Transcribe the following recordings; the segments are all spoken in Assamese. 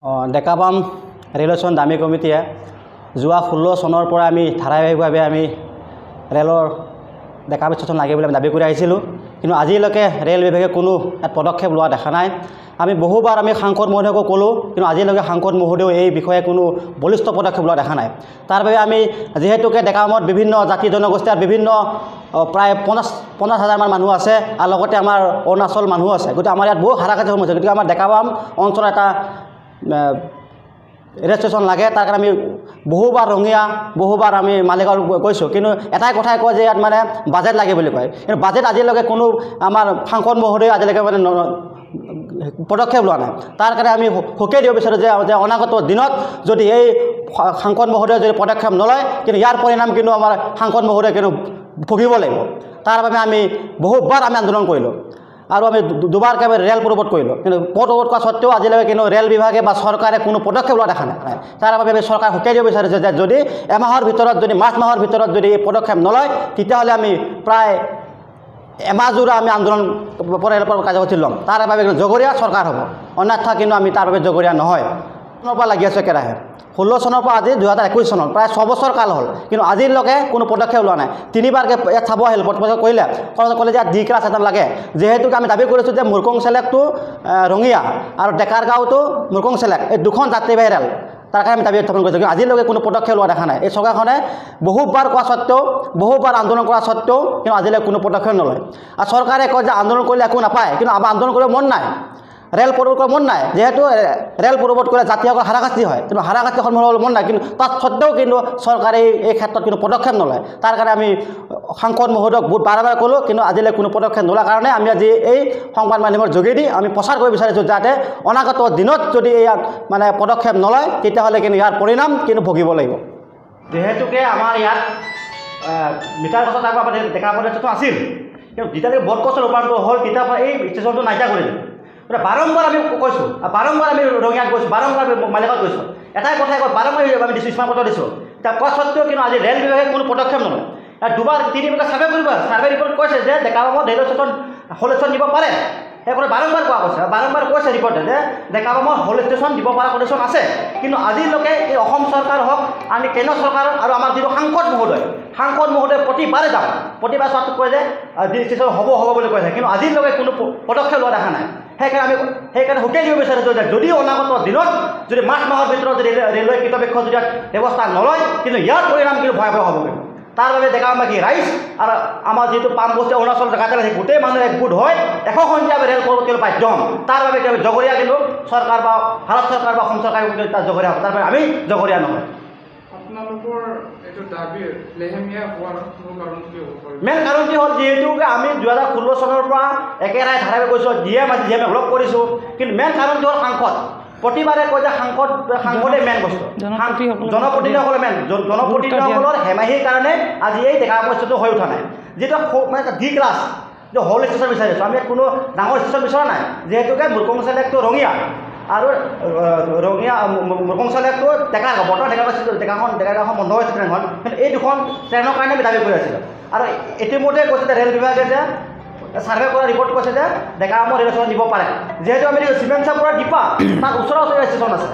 ডেকাপাম ৰেলৱেশ্যন দামী কমিটিয়ে যোৱা 16 চনৰ পৰা আমি ধাৰাবাহিকভাৱে আমি ৰেলৰ ডেকাপাম ষ্টেচন লাগে বুলি দাবী কৰি আহিছিলোঁ, কিন্তু আজিলৈকে ৰেল বিভাগে কোনো পদক্ষেপ লোৱা দেখা নাই। আমি বহুবাৰ আমি সাংসদ মহোদয়কো ক'লোঁ, কিন্তু আজিলৈকে সাংসদ মহোদয়েও এই বিষয়ে কোনো বলিষ্ঠ পদক্ষেপ লোৱা দেখা নাই। তাৰ বাবে আমি যিহেতুকে ডেকাপামত বিভিন্ন জাতি জনগোষ্ঠীৰ বিভিন্ন প্ৰায় 50,000 মান মানুহ আছে, আৰু লগতে আমাৰ অৰুণাচল মানুহ আছে। গতিকে আমাৰ ইয়াত বহু হাৰাশাস্তি সমস্যা। গতিকে আমাৰ ডেকাপাম অঞ্চলত এটা ৰেল ষ্টেচন লাগে। তাৰ কাৰণে আমি বহুবাৰ ৰঙিয়া বহুবাৰ আমি মালিগাঁও কৈছোঁ, কিন্তু এটাই কথাই কয় যে ইয়াত মানে বাজেট লাগে বুলি কয়, কিন্তু বাজেট আজিলৈকে কোনো আমাৰ সাংসদ মহোদয়ে আজিলৈকে মানে পদক্ষেপ লোৱা নাই। তাৰ কাৰণে আমি সকীয়াই দিব বিচাৰোঁ যে অনাগত দিনত যদি এই সাংসদ মহোদয়ে যদি পদক্ষেপ নলয়, কিন্তু ইয়াৰ পৰিণাম কিন্তু আমাৰ সাংসদ মহোদয়ে কিন্তু ভুগিব লাগিব। তাৰ বাবে আমি বহুবাৰ আমি আন্দোলন কৰিলোঁ আৰু আমি দুবাৰকৈ ৰেল পূৰবত কৰিলোঁ, কিন্তু পূৰবত কৰা স্বত্তেও আজিলৈকে কিন্তু ৰেল বিভাগে বা চৰকাৰে কোনো পদক্ষেপ লোৱা দেখা নাই। তাৰ বাবে আমি চৰকাৰে সকীয়াই দিব বিচাৰিছোঁ যে যদি এমাহৰ ভিতৰত যদি মাৰ্চ মাহৰ ভিতৰত যদি এই পদক্ষেপ নলয়, তেতিয়াহ'লে আমি প্ৰায় এমাহজোৰা আমি আন্দোলন কাৰ্যসূচী ল'ম। তাৰ বাবে জগৰীয়া চৰকাৰ হ'ব, অন্যথা কিন্তু আমি তাৰ বাবে জগৰীয়া নহয়। চনৰ পৰা লাগি আছোঁ একেৰাহে, 16 চনৰ পৰা আজি 2021 চনত প্ৰায় 6 বছৰ কাল হ'ল, কিন্তু আজিলৈকে কোনো পদক্ষেপ লোৱা নাই। তিনিবাৰকৈ ইয়াত চাব আহিল, পদক্ষেপ কৰিলে ক'লে যে ইয়াত ডি ক্লাছ এটা লাগে। যিহেতুকে আমি দাবী কৰিছোঁ যে মুৰকং চেলেক টু ৰঙিয়া আৰু ডেকাৰগাঁও টু মুৰকং চেলেক এই দুখন যাত্ৰীবাহী ৰেল, তাৰ কাৰণে আমি দাবী উত্থাপন কৰিছোঁ, কিন্তু আজিলৈকে কোনো পদক্ষেপ লোৱা দেখা নাই। এই চৰকাৰখনে বহুবাৰ কোৱা স্বত্তেও বহুবাৰ আন্দোলন কৰা স্বত্তেও কিন্তু আজিলৈকে কোনো পদক্ষেপ নলয়। আৰু চৰকাৰে কয় যে আন্দোলন কৰিলে একো নাপায়, কিন্তু আমাৰ আন্দোলন কৰিব মন নাই, ৰেল পূৰবত কৰিব মন নাই। যিহেতু ৰেল পূৰবত কৰিলে যাত্ৰীসকল হাৰাশাস্তি হয়, কিন্তু হাৰাশাস্তিৰ সন্মুখীন হ'বলৈ মন নাই, কিন্তু তাত স্বত্তেও কিন্তু চৰকাৰে এই ক্ষেত্ৰত কিন্তু পদক্ষেপ নলয়। তাৰ কাৰণে আমি সাংসদ মহোদয়ক বহুত বাৰে বাৰে ক'লোঁ, কিন্তু আজিলৈ কোনো পদক্ষেপ নোলোৱাৰ কাৰণে আমি আজি এই সংবাদ মাধ্যমৰ যোগেদি আমি প্ৰচাৰ কৰিব বিচাৰিছোঁ যাতে অনাগত দিনত যদি ইয়াত মানে পদক্ষেপ নলয়, তেতিয়াহ'লে কিন্তু ইয়াৰ পৰিণাম কিন্তু ভুগিব লাগিব। যিহেতুকে আমাৰ ইয়াত মিটাৰ গছৰ তাৰ পৰা ডেকাপাম ষ্টেচন আছিল, কিন্তু যেতিয়ালৈকে বটগছৰ ৰূপান্তৰ হ'ল তেতিয়াৰ পৰা এই ষ্টেচনটো নাইকিয়া কৰি দিলে। বাৰম্বাৰ আমি কৈছোঁ, বাৰম্বাৰ আমি ৰঙিয়াত গৈছোঁ, বাৰম্বাৰ মালিগাঁৱত গৈছোঁ, এটাই কথাই কয়, বাৰম্বাৰ আমি দিছোঁ স্মাৰকপত্ৰ দিছোঁ। তাৰ কোৱা স্বত্তেও কিন্তু আজি ৰেল বিভাগে কোনো পদক্ষেপ নলয়। দুবাৰ তিনিবাৰ ছাৰ্ভে কৰিব, ছাৰ্ভে ৰিপৰ্ট কৈছে যে ডেকাপামত ৰেল ষ্টেচন হ'ল ষ্টেচন দিব পাৰে, সেই কথা বাৰম্বাৰ কোৱা কৈছে, বাৰম্বাৰ কৈছে ৰিপৰ্টে যে ডেকাপামত হ'ল ষ্টেচন দিব পৰা কণ্ডিশ্যন আছে। কিন্তু আজিলৈকে এই অসম চৰকাৰ হওক, আমি কেন্দ্ৰ চৰকাৰ আৰু আমাৰ যিটো সাংসদ মহোদয় প্ৰতিবাৰে যাওঁ, প্ৰতিবাৰ চোৱাটো কয় যে ষ্টেচন হ'ব বুলি কৈছে, কিন্তু আজিলৈকে কোনো পদক্ষেপ লোৱা দেখা নাই। সেইকাৰণে সকীয়াই দিব বিচাৰিছোঁ যে যদি অনাগত দিনত যদি মাৰ্চ মাহৰ ভিতৰত যদি ৰেলৱে কৰ্তৃপক্ষ যদি ব্যৱস্থা নলয়, কিন্তু ইয়াৰ পৰিণাম কিন্তু ভয়াৱহ হ'ব। তাৰ বাবে ডেকাপামবাসী ৰাইজ আৰু আমাৰ যিটো পাম বস্তি অৰুণাচল জেগাতে আছে, গোটেই মানুহে একগোট হৈ এশসন্ধিয়া ৰেল পূৰবত কৰিব বাধ্য হ'ম। তাৰ বাবে জগৰীয়া কিন্তু চৰকাৰ বা ভাৰত চৰকাৰ বা অসম চৰকাৰে তাত জগৰীয়া হ'ব, তাৰ বাবে আমি জগৰীয়া নহয়। মেইন কাৰণ কি হ'ল, যিহেতুকে আমি 2016 চনৰ পৰা একেৰাহে ধাৰাবাহিক গৈছোঁ, জিএম লগ কৰিছোঁ, কিন্তু মেইন কাৰণটো হ'ল সাংসদ। প্ৰতিবাৰে কয় যে সাংসদে মেইন বস্তু, জনপ্ৰতিনিধিসকলে মেইন, জনপ্ৰতিনিধিসকলৰ হেমাহিৰ কাৰণে আজি এই ডেকাপাম ষ্টেচনটো হৈ উঠা নাই। যিটো মানে ডি ক্লাছ যে হ'ল ষ্টেচন বিচাৰিছোঁ, আমি কোনো ডাঙৰ ষ্টেচন বিচৰা নাই। যিহেতুকে মুৰকং চেলেক টু ৰঙিয়া আৰু মুৰকং চেলেক টু ডেকাৰগাঁও, বৰ্তমান ডেকাৰগাঁওখন বন্ধ হৈছে ট্ৰেইনখন, কিন্তু এই দুখন ট্ৰেইনৰ কাৰণে আমি দাবী কৰি আছিলোঁ। আৰু ইতিমধ্যে কৈছে যে ৰেল বিভাগে যে ছাৰ্ভে কৰা ৰিপৰ্ট কৈছে যে ডেকাপামত ৰেল ষ্টেচন দিব পাৰে। যিহেতু আমি চিমেণ্ট চাপৰা ডিপা তাত ওচৰা ষ্টেচন আছে,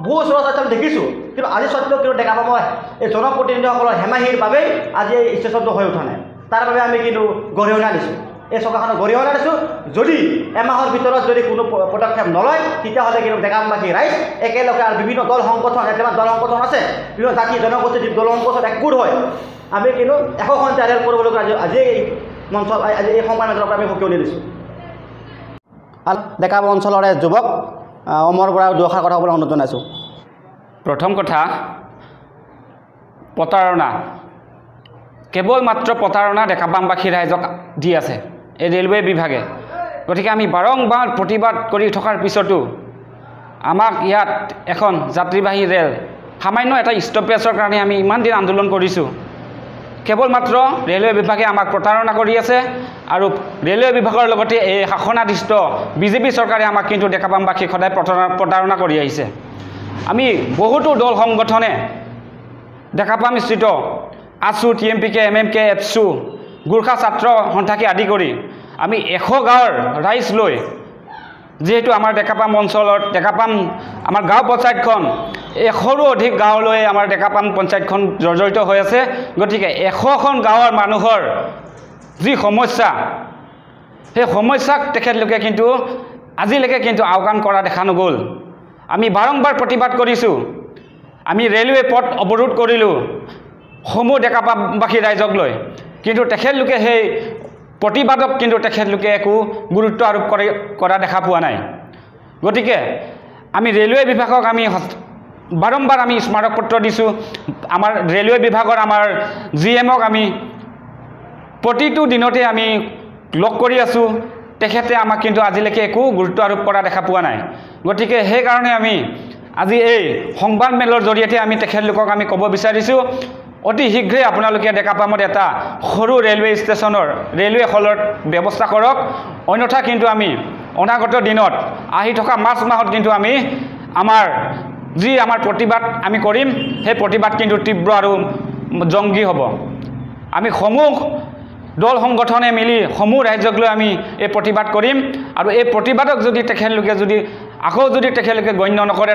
বহু ওচৰত আমি দেখিছোঁ, কিন্তু আজি স্বত্তেও কিন্তু ডেকাপামৰ এই জনপ্ৰতিনিধিসকলৰ হেমাহিৰ বাবেই আজি এই ষ্টেচনটো হৈ উঠা নাই। তাৰ বাবে আমি কিন্তু গৰিহণা দিছোঁ, এই চৰকাৰখনক গৰিহণা দিছোঁ। যদি এমাহৰ ভিতৰত যদি কোনো পদক্ষেপ নলয়, তেতিয়াহ'লে কিন্তু ডেকাপামবাসী ৰাইজ একেলগে আৰু বিভিন্ন দল সংগঠন আছে, বিভিন্ন জাতি জনগোষ্ঠী দল সংগঠন একগোট হয় আমি কিন্তু এশসন্ধিয়া ৰেল পূৰবলৈকে আজি এই মঞ্চ আজি এই সংবাদ মাধ্যমৰ পৰা আমি সকীয়নি দিছোঁ। ডেকাপাম অঞ্চলৰে যুৱক অমৰ বৰা দুআষাৰ কথা ক'বলৈ অনুৰোধ জনাইছোঁ। প্ৰথম কথা, প্ৰতাৰণা, কেৱল মাত্ৰ প্ৰতাৰণা ডেকাপামবাসী ৰাইজক দি আছে এই ৰেলৱে বিভাগে। গতিকে আমি বাৰম্বাৰ প্ৰতিবাদ কৰি থকাৰ পিছতো আমাক ইয়াত এখন যাত্ৰীবাহী ৰেল সামান্য এটা ষ্টপেজৰ কাৰণে আমি ইমান দিন আন্দোলন কৰিছোঁ, কেৱল মাত্ৰ ৰেলৱে বিভাগে আমাক প্ৰতাৰণা কৰি আছে। আৰু ৰেলৱে বিভাগৰ লগতে এই শাসনাধীষ্ঠ বিজেপি চৰকাৰে আমাক কিন্তু ডেকাপামবাসীক সদায় প্ৰতাৰণা কৰি আহিছে। আমি বহুতো দল সংগঠনে ডেকাপাম স্থিত আছু, TMPK, MMK, এপছু, গোৰ্খা ছাত্ৰ সন্থাকে আদি কৰি আমি 100 গাঁৱৰ ৰাইজ লৈ যিহেতু আমাৰ ডেকাপাম অঞ্চলত ডেকাপাম আমাৰ গাঁও পঞ্চায়তখন 100ৰো অধিক গাঁৱলৈ আমাৰ ডেকাপাম পঞ্চায়তখন জৰ্জৰিত হৈ আছে গতিকে 100খন গাঁৱৰ মানুহৰ যি সমস্যা সেই সমস্যাক তেখেতলোকে কিন্তু আজিলৈকে কিন্তু আওকাণ কৰা দেখা নগ'ল আমি বাৰম্বাৰ প্ৰতিবাদ কৰিছোঁ আমি ৰেলৱে পথ অৱৰোধ কৰিলোঁ সমূহ ডেকাপামবাসী ৰাইজক লৈ কিন্তু তেখেতলোকে সেই প্ৰতিবাদক কিন্তু তেখেতলোকে একো গুৰুত্ব আৰোপ কৰা দেখা পোৱা নাই গতিকে আমি ৰেলৱে বিভাগক আমি বাৰম্বাৰ আমি স্মাৰক পত্ৰ দিছোঁ আমাৰ ৰেলৱে বিভাগৰ আমাৰ GMক আমি প্ৰতিটো দিনতে আমি লগ কৰি আছোঁ তেখেতে আমাক কিন্তু আজিলৈকে একো গুৰুত্ব আৰোপ কৰা দেখা পোৱা নাই গতিকে সেইকাৰণে আমি আজি এই সংবাদ মেলৰ জৰিয়তে আমি তেখেতলোকক আমি ক'ব বিচাৰিছোঁ অতি শীঘ্ৰে আপোনালোকে ডেকাপামত এটা সৰু ৰেলৱে ষ্টেচনৰ ৰেলৱে হলৰ ব্যৱস্থা কৰক অন্যথা কিন্তু আমি অনাগত দিনত আহি থকা মাৰ্চ মাহত কিন্তু আমি আমাৰ প্ৰতিবাদ আমি কৰিম সেই প্ৰতিবাদ কিন্তু তীব্ৰ আৰু জংগী হ'ব আমি সমূহ দল সংগঠনে মিলি সমূহ ৰাজ্যক লৈ আমি এই প্ৰতিবাদ কৰিম আৰু এই প্ৰতিবাদক যদি তেখেতলোকে যদি আকৌ যদি তেখেতলোকে গণ্য নকৰে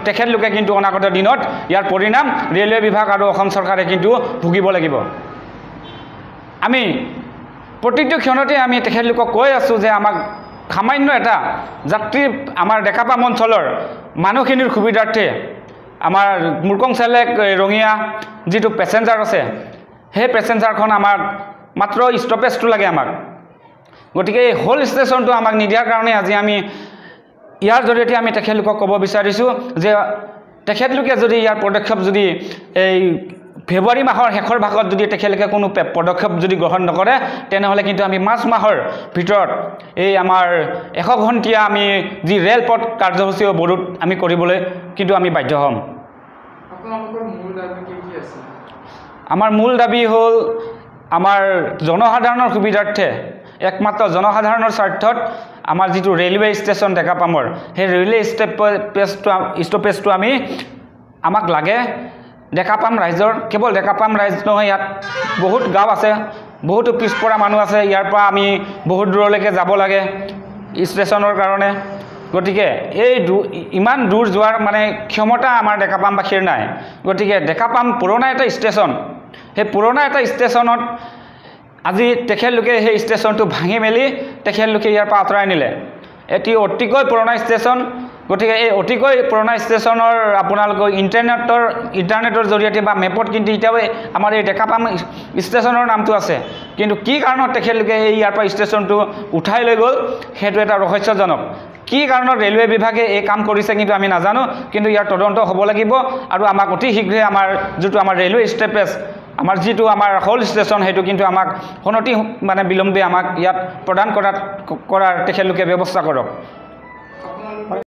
তেখেতলোকে কিন্তু অনাগত দিনত ইয়াৰ পৰিণাম ৰেলৱে বিভাগ আৰু অসম চৰকাৰে কিন্তু ভুগিব লাগিব আমি প্ৰতিটো ক্ষণতে আমি তেখেতলোকক কৈ আছোঁ যে আমাক সামান্য এটা যাত্ৰী আমাৰ ডেকাপাম অঞ্চলৰ মানুহখিনিৰ সুবিধাৰ্থে আমাৰ মুৰকং চেলেক ৰঙিয়া যিটো পেচেঞ্জাৰ আছে সেই পেচেঞ্জাৰখন আমাক মাত্ৰ ষ্টপেজটো লাগে আমাক গতিকে এই হোল ষ্টেচনটো আমাক নিদিয়াৰ কাৰণে আজি আমি ইয়াৰ জৰিয়তে আমি তেখেতলোকক ক'ব বিচাৰিছোঁ যে তেখেতলোকে যদি ইয়াৰ পদক্ষেপ যদি এই ফেব্ৰুৱাৰী মাহৰ শেষৰ ভাগত যদি তেখেতলোকে কোনো পদক্ষেপ যদি গ্ৰহণ নকৰে তেনেহ'লে কিন্তু আমি মাৰ্চ মাহৰ ভিতৰত এই আমাৰ 100 ঘণ্টীয়া আমি যি ৰেলপথ কাৰ্যসূচী অৱৰোধ আমি কৰিবলৈ কিন্তু আমি বাধ্য হ'ম আমাৰ মূল দাবী হ'ল আমাৰ জনসাধাৰণৰ সুবিধাৰ্থে একমাত্ৰ জনসাধাৰণৰ স্বাৰ্থত আমাৰ যিটো ৰেলৱে ষ্টেচন ডেকাপামৰ সেই ৰেলৱে ষ্টপেজটো আমাক লাগে ডেকাপাম ৰাইজৰ কেৱল ডেকাপাম ৰাইজ নহয় ইয়াত বহুত গাঁও আছে বহুতো পিছপৰা মানুহ আছে ইয়াৰ পৰা আমি বহুত দূৰলৈকে যাব লাগে ষ্টেচনৰ কাৰণে গতিকে এই ইমান দূৰ যোৱাৰ মানে ক্ষমতা আমাৰ ডেকাপামবাসীৰ নাই গতিকে ডেকাপাম পুৰণা এটা ষ্টেচন সেই পুৰণা এটা ষ্টেচনত আজি তেখেতলোকে সেই ষ্টেচনটো ভাঙি মেলি তেখেতলোকে ইয়াৰ পৰা আঁতৰাই নিলে এটি অতিকৈ পুৰণা ষ্টেচন গতিকে এই অতিকৈ পুৰণা ষ্টেচনৰ আপোনালোকৰ ইণ্টাৰনেটৰ জৰিয়তে বা মেপত কিন্তু এতিয়াও আমাৰ এই ডেকাপাম ষ্টেচনৰ নামটো আছে কিন্তু কি কাৰণত তেখেতলোকে ইয়াৰ পৰা ষ্টেচনটো উঠাই লৈ গ'ল সেইটো এটা ৰহস্যজনক কি কাৰণত ৰেলৱে বিভাগে এই কাম কৰিছে কিন্তু আমি নাজানো কিন্তু ইয়াৰ তদন্ত হ'ব লাগিব আৰু আমাক অতি শীঘ্ৰে আমাৰ যিটো আমাৰ ৰেলৱে ষ্টেপেজ আমাৰ যিটো আমাৰ হোল ষ্টেচন সেইটো কিন্তু আমাক অনতি মানে বিলম্বে আমাক ইয়াত প্ৰদান কৰাৰ তেখেতলোকে ব্যৱস্থা কৰক